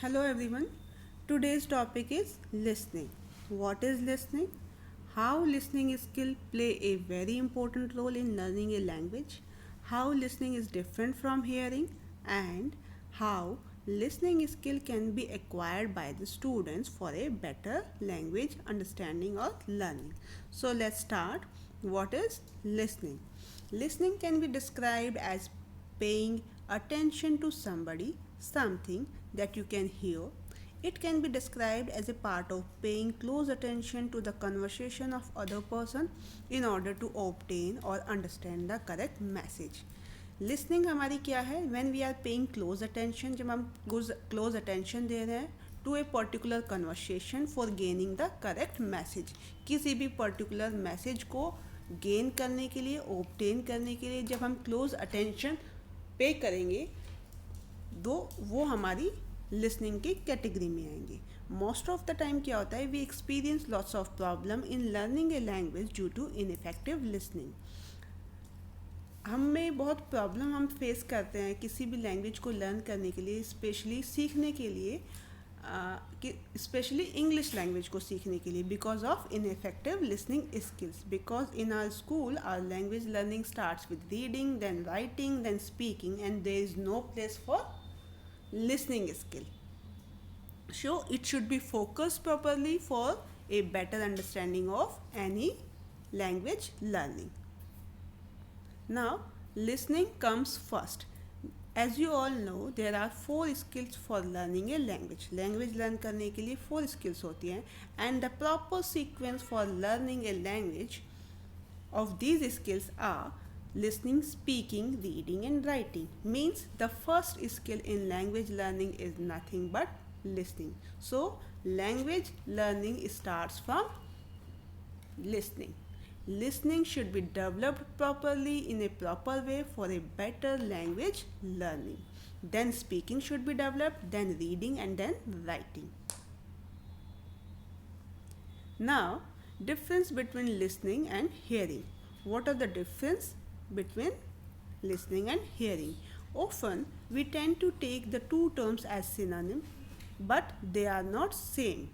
Hello everyone. Today's topic is listening. What is listening? How listening skill play a very important role in learning a language. How listening is different from hearing and how listening skill can be acquired by the students for a better language understanding or learning. So let's start. What is listening? Listening can be described as paying attention to somebody, something that you can hear. It can be described as a part of paying close attention to the conversation of other person in order to obtain or understand the correct message. Listening हमारी क्या है when we are paying close attention जब हम close attention दे रहे हैं to a particular conversation for gaining the correct message किसी भी पर्टिकुलर मैसेज को गेन करने के लिए ऑब्टेन करने के लिए जब हम क्लोज अटेंशन पे करेंगे दो वो हमारी लिसनिंग की कैटेगरी में आएंगे मोस्ट ऑफ द टाइम क्या होता है we experience lots of problem in learning a language due to ineffective listening हमें बहुत प्रॉब्लम हम फेस करते हैं किसी भी लैंग्वेज को लर्न करने के लिए स्पेशली सीखने के लिए कि स्पेशली इंग्लिश लैंग्वेज को सीखने के लिए because of ineffective listening skills because in our school our language learning starts with reading then writing then speaking and there is no place for listening skill. So it should be focused properly for a better understanding of any language learning. Now, listening comes first. As you all know, there are 4 skills for learning a language. Language learn करने के लिए 4 skills होती हैं and the proper sequence for learning a language of these skills are listening, speaking, reading and writing. Means the first skill in language learning is nothing but listening. So language learning starts from listening. Listening should be developed properly in a proper way for a better language learning. Then speaking should be developed, then reading and then writing. Now, difference between listening and hearing. What are the difference between listening and hearing? Often we tend to take the two terms as synonym, but they are not same.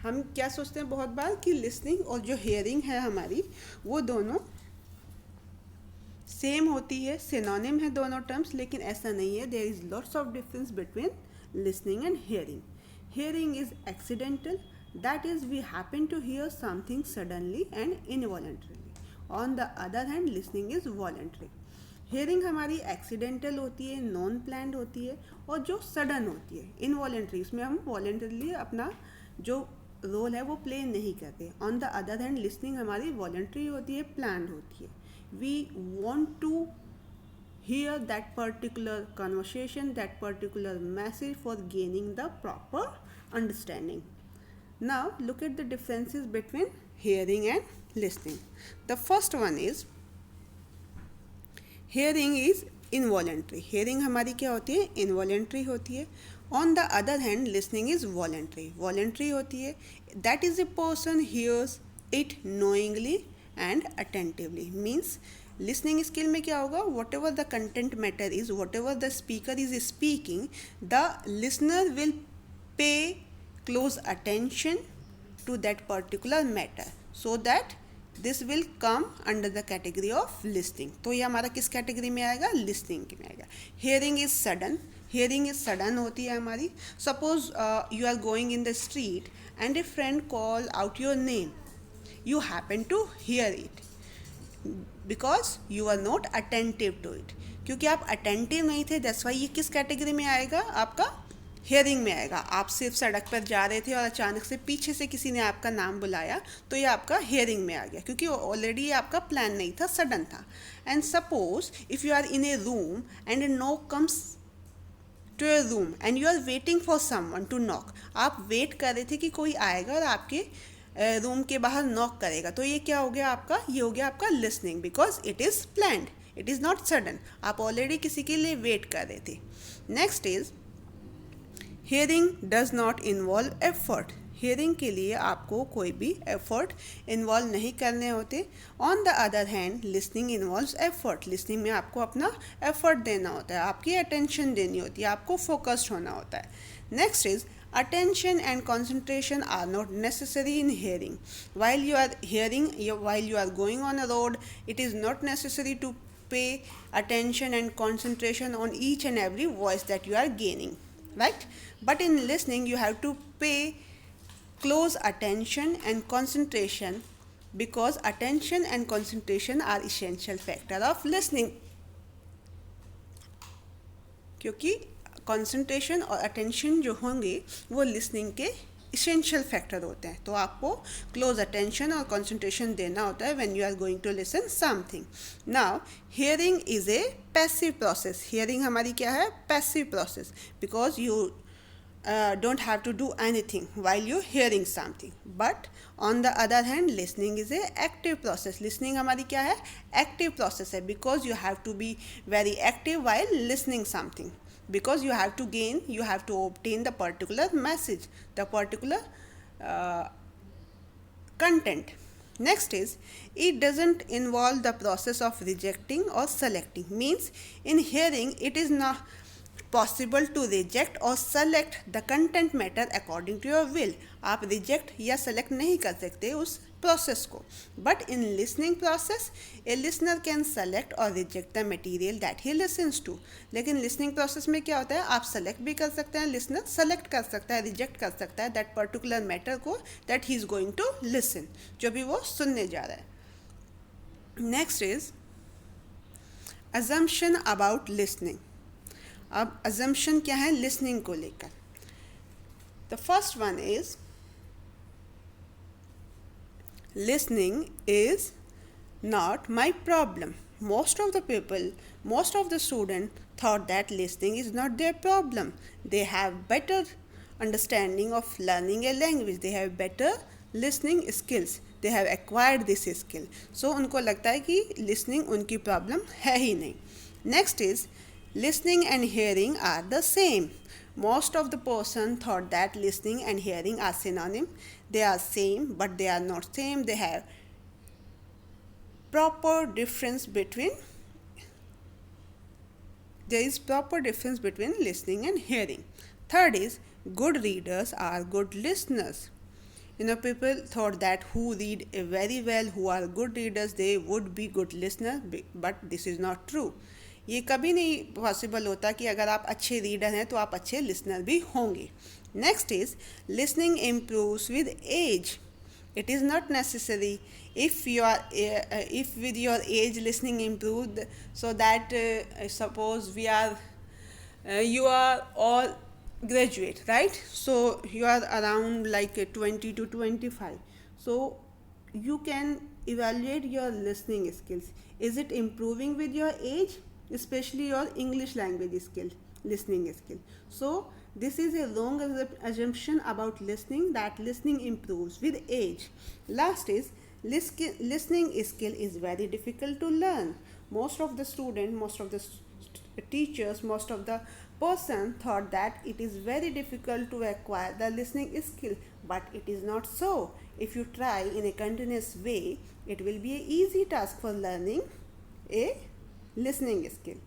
हम क्या सोचते हैं बहुत बार कि listening और जो hearing है हमारी वो दोनों सेम होती है सिनोनिम है दोनों टर्म्स लेकिन ऐसा नहीं है there is lots of difference between listening and hearing hearing is accidental that is we happen to hear something suddenly and involuntarily on the other hand listening is voluntary hearing हमारी accidental होती है non planned होती है और जो sudden होती है involuntary इसमें हम वॉलंटरली अपना जो रोल है वो प्ले नहीं करते on the other hand listening हमारी वॉलंटरी होती है प्लान्ड होती है we want to hear that particular conversation that particular message for gaining the proper understanding. Now look at the differences between hearing and listening. The first one is hearing is involuntary. Hearing हमारी क्या होती है involuntary होती है. On the other hand listening is voluntary. Voluntary होती है that is a person hears it knowingly and attentively. Means listening skill में क्या होगा whatever the content matter is whatever the speaker is speaking the listener will pay close attention to that particular matter so that this will come under the category of listening. तो ये हमारा किस category में आएगा listening में आएगा. Hearing is sudden. Hearing is sudden होती है हमारी. Suppose you are going in the street and a friend call out your name. You happen to hear it because you are not attentive to it. क्योंकि आप attentive नहीं थे that's why ये किस category में आएगा आपका हेयरिंग में आएगा. आप सिर्फ सड़क पर जा रहे थे और अचानक से पीछे से किसी ने आपका नाम बुलाया तो ये आपका हेयरिंग में आ गया क्योंकि ऑलरेडी ये आपका प्लान नहीं था सडन था. And suppose if you are in a room and a knock comes to a room and you are waiting for someone to knock. आप वेट कर रहे थे कि कोई आएगा और आपके रूम के बाहर नॉक करेगा तो ये क्या हो गया आपका ये हो गया आपका listening because it is planned it is not sudden. आप ऑलरेडी किसी के लिए वेट कर रहे थे. Next is hearing does not involve effort. Hearing के लिए आपको कोई भी एफर्ट इन्वॉल्व नहीं करने होते. On the other hand listening involves effort. Listening में आपको अपना एफर्ट देना होता है, आपकी अटेंशन देनी होती है, आपको फोकस्ड होना होता है. Next is attention and concentration are not necessary in hearing. While you are hearing, while you are going on a road, it is not necessary to pay attention and concentration on each and every voice that you are gaining, right? But in listening you have to pay close attention and concentration, because attention and concentration are essential factor of listening. क्योंकि concentration और attention जो होंगे वो listening के essential factor होते हैं. तो आपको क्लोज अटेंशन और कंसंट्रेशन देना होता है when you are going to listen something. Now hearing is a passive process. Hearing हमारी क्या है? Passive process, because you don't have to do anything while you're hearing something. But on the other hand listening is a active process. Listening हमारी क्या है? Active process है, because you have to be very active while listening something, because you have to gain, you have to obtain the particular message, the particular content. Next is, it doesn't involve the process of rejecting or selecting. Means in hearing it is not possible to reject or select the content matter according to your will. आप reject या select नहीं कर सकते उस process को. But in listening process, a listener can select or reject the material that he listens to. लेकिन listening process में क्या होता है? आप select भी कर सकते हैं, listener select कर सकता है, reject कर सकता है that particular matter को that he is going to listen, जो भी वो सुनने जा रहा है. Next is assumption about listening. अब assumption क्या है listening को लेकर? The first one is listening is not my problem. Most of the people, most of the students thought that listening is not their problem. They have better understanding of learning a language. They have better listening skills. They have acquired this skill. So उनको लगता है कि listening उनकी problem है ही नहीं. Next is listening and hearing are the same. Most of the person thought that listening and hearing are synonym. They are same, but they are not same. They have proper difference between, there is proper difference between listening and hearing. Third is, good readers are good listeners. People thought that who read very well, who are good readers, they would be good listeners, but this is not true. ये कभी नहीं possible होता कि अगर आप अच्छे reader हैं तो आप अच्छे लिसनर भी होंगे. Next is listening improves with age. It is not necessary if with your age listening improved, so that suppose we are you are all graduate, right? So you are around like 20 to 25, so you can evaluate your listening skills. Is it improving with your age? Especially your English language skill, listening skill. So this is a wrong assumption about listening, that listening improves with age. Last is listening skill is very difficult to learn. Most of the students, most of the teachers, most of the person thought that it is very difficult to acquire the listening skill, but it is not so. If you try in a continuous way, it will be an easy task for learning a listening skill.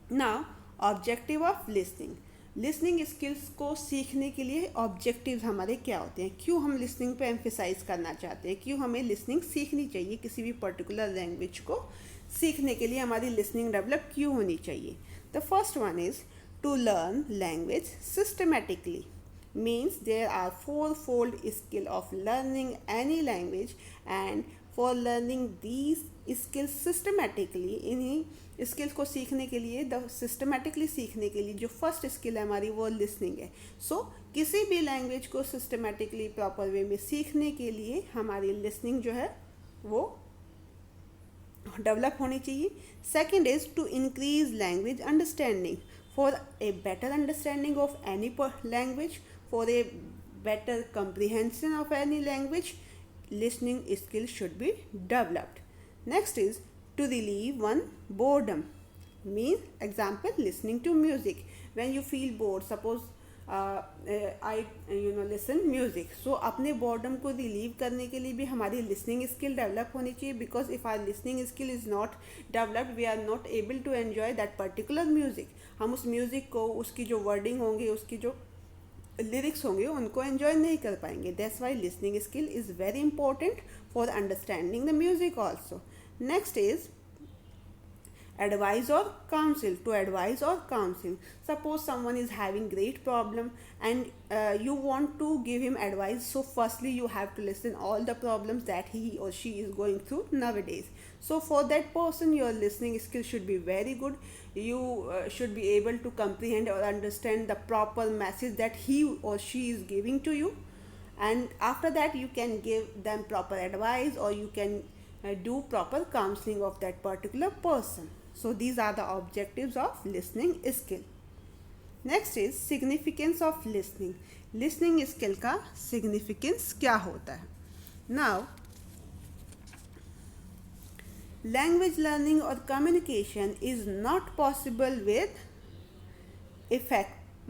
Now objective of listening. Listening skills को सीखने के लिए objectives हमारे क्या होते हैं? क्यों हम लिसनिंग पे एम्फेसाइज करना चाहते हैं? क्यों हमें लिसनिंग सीखनी चाहिए? किसी भी पर्टिकुलर लैंग्वेज को सीखने के लिए हमारी लिसनिंग डेवलप क्यों होनी चाहिए? The first one is to learn language systematically. Means there are fourfold skill of learning any language, and for learning these skills systematically, इन्हीं skills को सीखने के लिए, द systematically सीखने के लिए जो फर्स्ट स्किल है हमारी वो listening है. So किसी भी लैंग्वेज को systematically प्रॉपर वे में सीखने के लिए हमारी listening जो है वो डेवलप होनी चाहिए. Second is to increase language understanding. For a better understanding of any language, for a better comprehension of any language, listening skill should be developed. Next is to relieve one boredom. Means example, listening to music. When you feel bored, suppose I listen music. So अपने boredom को relieve करने के लिए भी हमारी listening skill develop होनी चाहिए, because if our listening skill is not developed we are not able to enjoy that particular music. हम उस म्यूजिक को, उसकी जो वर्डिंग होंगी, उसकी जो लिरिक्स होंगे, उनको एंजॉय नहीं कर पाएंगे. That's while listening skill is very important for understanding the music also. Next is advise or counsel. To advise or counsel, suppose someone is having great problem and you want to give him advice. So firstly you have to listen all the problems that he or she is going through nowadays. So for that person your listening skill should be very good. You should be able to comprehend or understand the proper message that he or she is giving to you, and after that you can give them proper advice, or you can do proper counseling of that particular person. So these are the objectives of listening skill. Next is significance of listening. Listening skill का significance क्या होता है? Now, language learning or communication is not possible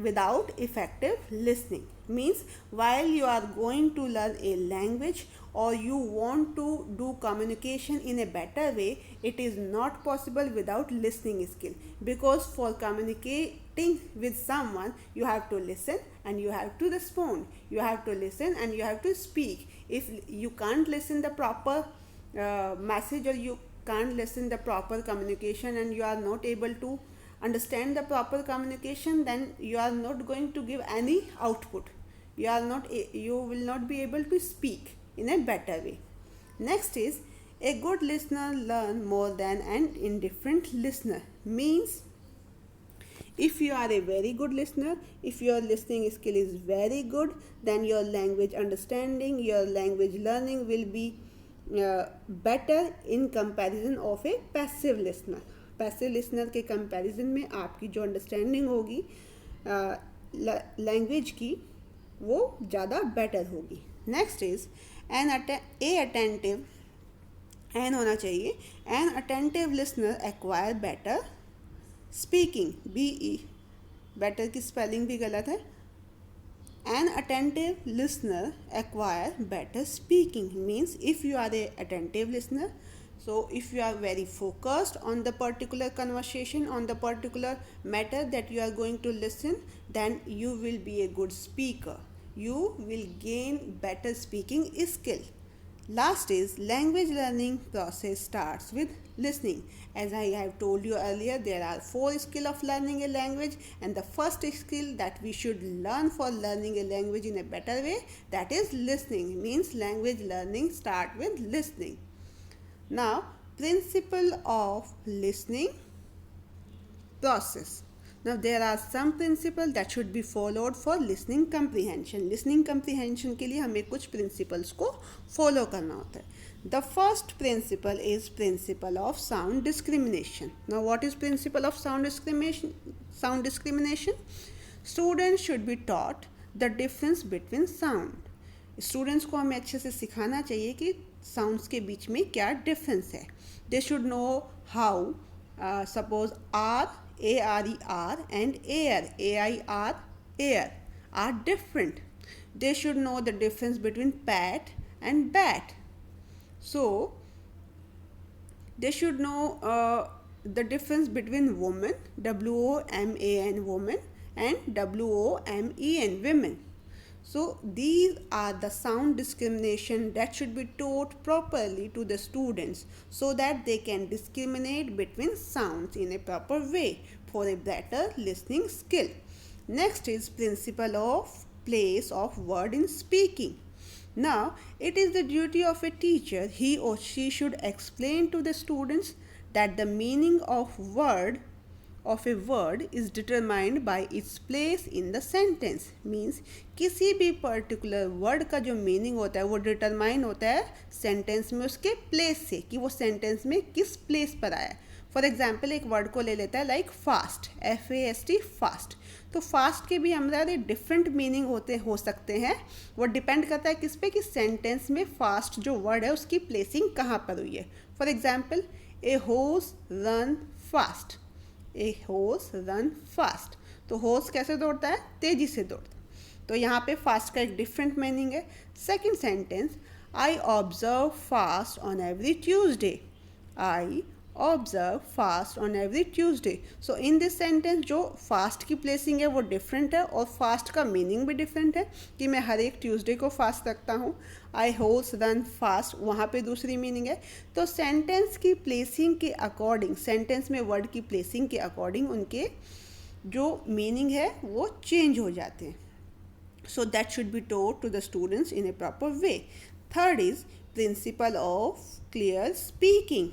without effective listening. Means while you are going to learn a language or you want to do communication in a better way, it is not possible without listening skill, because for communicating with someone you have to listen and you have to respond, you have to listen and you have to speak. If you can't listen the proper message, or you can't listen the proper communication, and you are not able to understand the proper communication, then you are not going to give any output. You will not be able to speak in a better way. Next is a good listener learn more than an indifferent listener. Means if you are a very good listener, if your listening skill is very good, then your language understanding, your language learning will be better in comparison of a passive listener. Passive listener के comparison में आपकी जो understanding होगी language की, वो ज़्यादा better होगी. Next is an होना चाहिए. An attentive listener acquire better speaking. BE better की स्पेलिंग भी गलत है. An attentive listener acquire better speaking. Means if you are a attentive listener, so if you are very focused on the particular conversation, on the particular matter that you are going to listen, then you will be a good speaker. You will gain better speaking skill. Last is language learning process starts with listening. As I have told you earlier, there are 4 skills of learning a language, and the first skill that we should learn for learning a language in a better way, that is listening. Means language learning start with listening. Now, principle of listening process. Now there are some principles that should be followed for listening comprehension. Listening comprehension के लिए हमें कुछ principles को follow करना होता है. The first principle is principle of sound discrimination. Now what is principle of sound discrimination? Sound discrimination. Students should be taught the difference between sound. Students को हमें अच्छे से सिखाना चाहिए कि साउंड्स के बीच में क्या डिफरेंस है. They should know how suppose ARER and AIR are different. They should know the difference between pat and bat. So they should know the difference between woman, WOMAN woman, and WOMEN women. So these are the sound discrimination that should be taught properly to the students, so that they can discriminate between sounds in a proper way for a better listening skill. Next is principle of place of word in speaking. Now it is the duty of a teacher, he or she should explain to the students that the meaning of a word is determined by its place in the sentence. Means किसी भी particular word का जो meaning होता है वो determine होता है sentence में उसके place से, कि वो sentence में किस place पर आया. For example एक word को ले लेता है like fast, FAST fast. तो fast के भी हमारे different meaning हो सकते हैं. वो depend करता है किस पे, कि sentence में fast जो word है उसकी placing कहाँ पर हुई है. For example a horse run fast. A horse run fast. तो हॉर्स कैसे दौड़ता है? तेज़ी से दौड़ता है। तो यहाँ पे फास्ट का एक डिफरेंट मीनिंग है। Second sentence, I observe fast on every Tuesday. I observe fast on every Tuesday. So in this sentence जो फास्ट की प्लेसिंग है वो डिफरेंट है और फास्ट का मीनिंग भी डिफरेंट है कि मैं हर एक ट्यूसडे को फास्ट रखता हूँ। आई हॉर्स रन फास्ट, वहाँ पे दूसरी मीनिंग है। तो सेंटेंस की प्लेसिंग के अकॉर्डिंग, सेंटेंस में वर्ड की प्लेसिंग के अकॉर्डिंग उनके जो मीनिंग है वो चेंज हो जाते हैं। So that should be taught to the students in a proper way. Third is principle of clear speaking.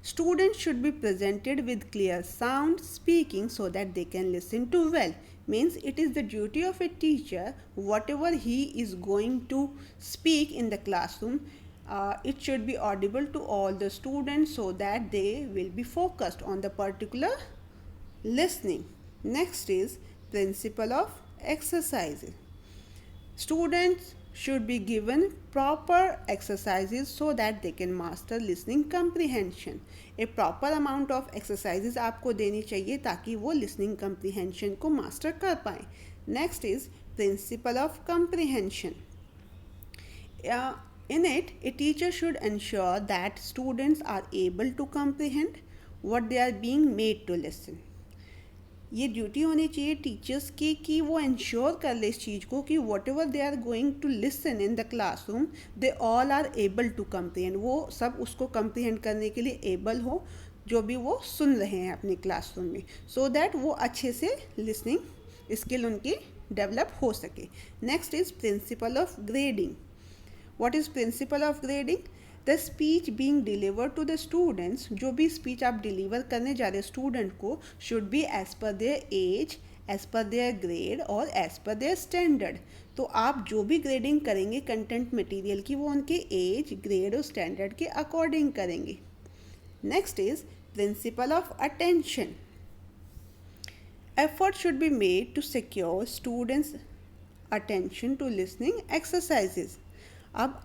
Students should be presented with clear sound speaking so that they can listen to well. Means it is the duty of a teacher, whatever he is going to speak in the classroom, it should be audible to all the students so that they will be focused on the particular listening. Next is principle of exercises. Students should be given proper exercises so that they can master listening comprehension. A proper amount of exercises आपको देनी चाहिए ताकि वो listening comprehension को master कर पाए. Next is principle of comprehension. In it, a teacher should ensure that students are able to comprehend what they are being made to listen. ये duty होनी चाहिए टीचर्स की कि वो इंश्योर कर ले इस चीज़ को कि whatever they are going to listen in the classroom they all are able to comprehend, वो सब उसको कम्प्रीहेंड करने के लिए एबल हो जो भी वो सुन रहे हैं अपनी क्लासरूम में, सो दैट वो अच्छे से लिसनिंग स्किल उनकी डेवलप हो सके. Next is principle of grading. What is principle of grading? The speech being deliver to the students, जो भी स्पीच आप डिलीवर करने जा रहे स्टूडेंट को, should be age per their age, age per their grade और एज पर देयर स्टैंडर्ड. तो आप जो भी ग्रेडिंग करेंगे कंटेंट मटेरियल की वो उनके एज, ग्रेड और स्टैंडर्ड के अकॉर्डिंग करेंगे. Next is principle of attention. Effort should be made to secure students attention to listening exercises. अब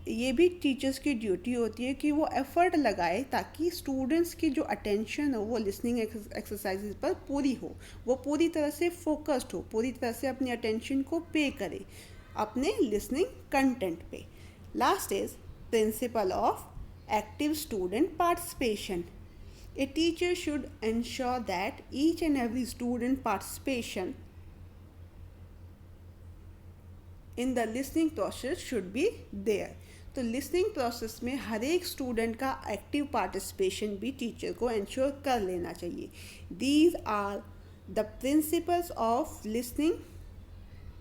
ये भी टीचर्स की ड्यूटी होती है कि वो एफ़र्ट लगाए ताकि स्टूडेंट्स की जो अटेंशन हो वो लिसनिंग एक्सरसाइजेज पर पूरी हो, वो पूरी तरह से फोकस्ड हो, पूरी तरह से अपनी अटेंशन को पे करे अपने लिसनिंग कंटेंट पे. Last is principle of active student participation. A teacher should ensure that each and every student participation in the listening process should be there. तो लिसनिंग प्रोसेस में हर एक स्टूडेंट का active participation भी teacher को ensure कर लेना चाहिए. These are the principles of listening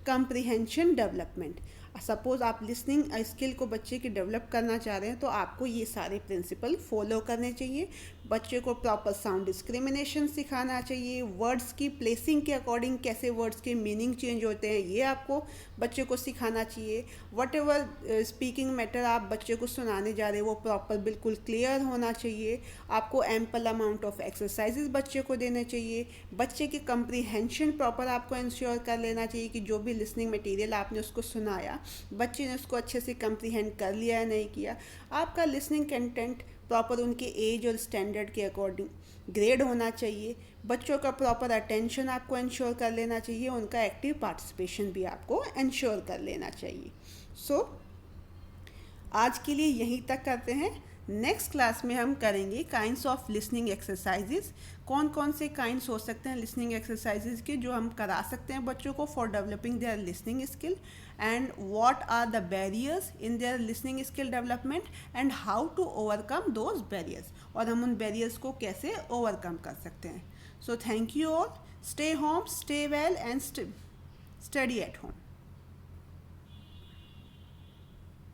comprehension development. Suppose आप लिसनिंग स्किल को बच्चे की डेवलप करना चाह रहे हैं तो आपको ये सारे प्रिंसिपल फॉलो करने चाहिए. बच्चे को प्रॉपर साउंड डिस्क्रिमिनेशन सिखाना चाहिए. वर्ड्स की प्लेसिंग के अकॉर्डिंग कैसे वर्ड्स के मीनिंग चेंज होते हैं ये आपको बच्चे को सिखाना चाहिए. वट एवर स्पीकिंग मैटर आप बच्चे को सुनाने जा रहे हैं वो प्रॉपर बिल्कुल क्लियर होना चाहिए. आपको एम्पल अमाउंट ऑफ एक्सरसाइजेज बच्चे को देने चाहिए. बच्चे की कंप्रीहेंशन प्रॉपर आपको इंश्योर कर लेना चाहिए कि जो भी लिसनिंग मटेरियल आपने उसको सुनाया बच्चे ने उसको अच्छे से कंप्रीहेंड कर लिया या नहीं किया. आपका लिसनिंग कंटेंट प्रॉपर उनके एज और स्टैंडर्ड के अकॉर्डिंग ग्रेड होना चाहिए. बच्चों का प्रॉपर अटेंशन आपको इंश्योर कर लेना चाहिए. उनका एक्टिव पार्टिसिपेशन भी आपको इंश्योर कर लेना चाहिए. सो आज के लिए यहीं तक करते हैं. नेक्स्ट क्लास में हम करेंगे काइंड्स ऑफ लिसनिंग एक्सरसाइजेज. कौन कौन से काइंड्स हो सकते हैं लिसनिंग एक्सरसाइजेज के जो हम करा सकते हैं बच्चों को for developing their listening skill, and what are the barriers in their listening skill development and how to overcome those barriers, और हम उन बैरियर्स को कैसे ओवरकम कर सकते हैं. So thank you all. Stay home, stay well and study at home.